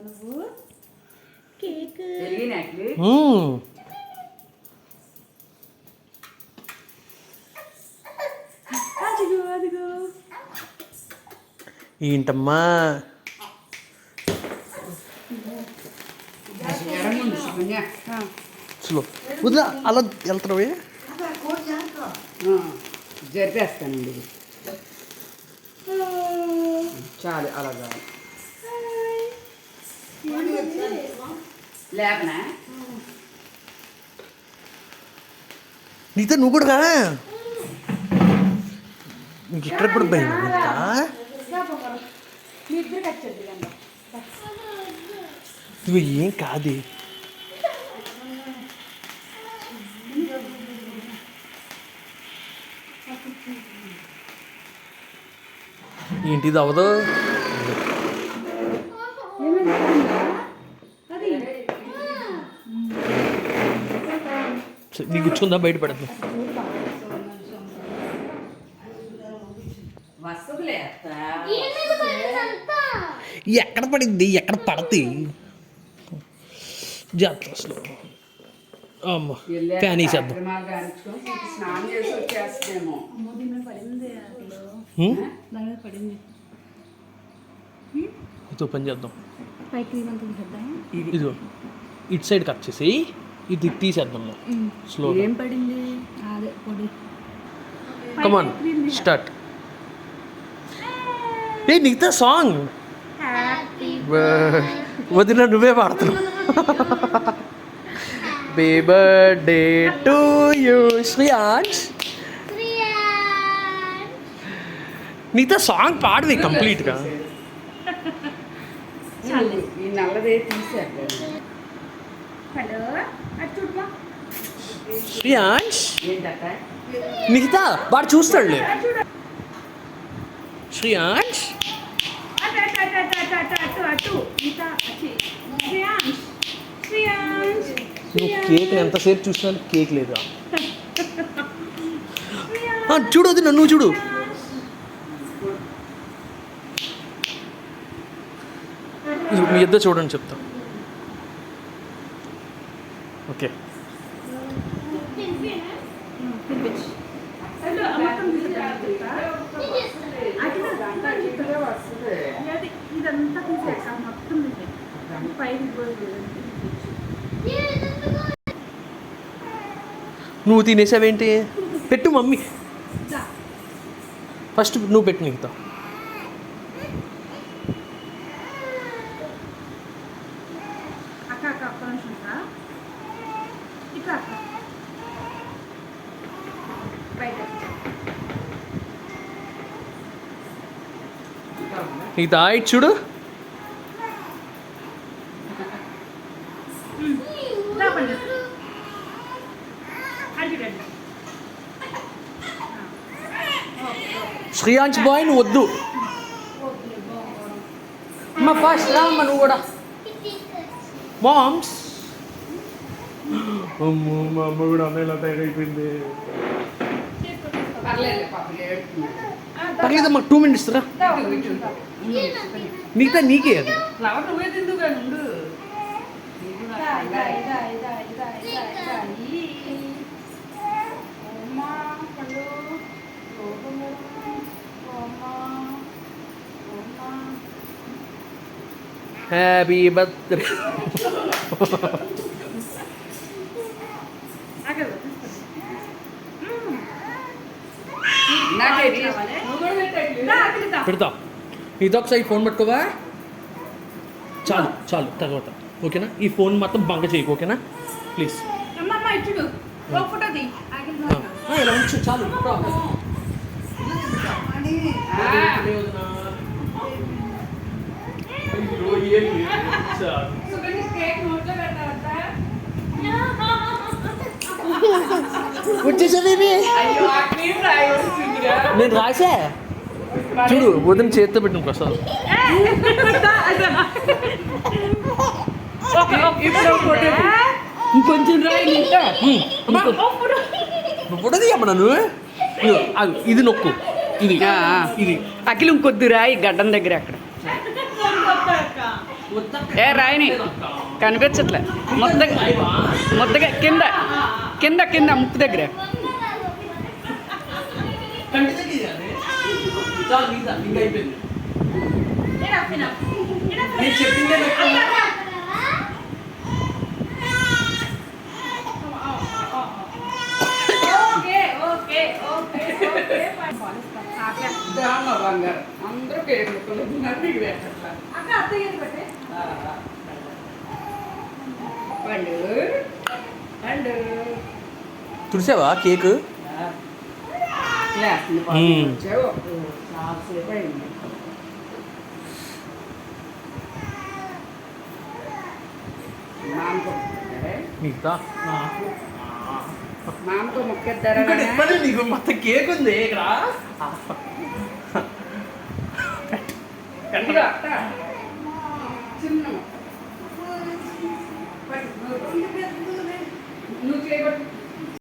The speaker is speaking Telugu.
నువ్వు కేక్ అదిగో అదిగో ఏంటమ్మా స్లో వద్దా అలా వెళ్తున్నావే జరిపేస్తానండి చాలు అలాగా లేకనా నీతో నువ్వు కూడా నీకు ఇక్కడ కూడా భయం నువ్వు ఏం కాదే ఏంటిది అవ్వదు నీ కూర్చుందా బయట పెడతా ఎక్కడ పడింది ఎక్కడ పడతాయి జాతర అసలు అమ్మ ఫ్యాన్ వేసేద్దాం ఇదో పని చేద్దాం ఇదిగో ఇటు సైడ్ కట్ చేసి ఇది తీసేద్దాం స్లో ఏం పడింది అదే పొడి కమాన్ స్టార్ట్ ఏ నీతో సాంగ్ వదిన నువ్వే పాడుతున్నావు happy birthday to you Sreeyans నీతో సాంగ్ పాడవి కంప్లీట్గా ఈ నల్లదే తీసారు శ్రీయాన్స్ మిగతా వాడు చూస్తాడులే శ్రీయాన్స్ నువ్వు కేక్ ఎంతసేపు చూసినా కేక్ లేదా చూడు అది నన్ను చూడు మీ ఇద్దరు చూడండి చెప్తా ఓకే నువ్వు తినేసావేంటి పెట్టు మమ్మీ ఫస్ట్ నువ్వు పెట్టు మిగతా మిగతా ఇటు చూడు శ్రీయాంశ్ బాయ్ నువ్వు వద్దు అమ్మ ఫస్ట్ రా అమ్మ నువ్వు కూడా మామ్స్ అమ్మో మా అమ్మ కూడా అమ్మ ఇలా తయారైపోయింది పర్లేదమ్మా 2 minutes రా మిగతా నీకే అది నువ్వే తిందుగా నుండు హ్యాపీ బర్త్డే పెడతా ఇది ఒకసారి ఫోన్ పట్టుకోవా చాలు చాలు తర్వాత ఓకేనా ఈ ఫోన్ మొత్తం బంక చేయకు ఓకేనా ప్లీజ్ ఇలా ఉంచు చాలు వచ్చేసావేమి నేను రాసా చూడు వదిన చేత్తో పెట్టిన ప్రసాద్ ఇంకొంచెం రాయి నువ్వు ఫోటో అమ్మ నన్ను ఇది నొక్కు ఇది ఇది అఖిల్ ఇంకొద్దు రాయి గడ్డం దగ్గర అక్కడ ఏ రాయిని కనిపించట్లే ముద్దగా ముద్దగా కింద కింద కింద ముక్కు దగ్గర చాలు ఇంకా ఇంకా అయిపోయింది నేను చెప్పిందే బంగారు అందరూ కేకులు నీకు పెట్టట్లా పండు పండు తుడిసావా కేక్ వచ్చావు చాలాసేపు అయింది మామకు మిగతా మామకు మొక్కేద్దారా నీకు మొత్తం కేక్ ఉంది ఇక్కడ ఇదిగో అత్త చిన్న ముక్క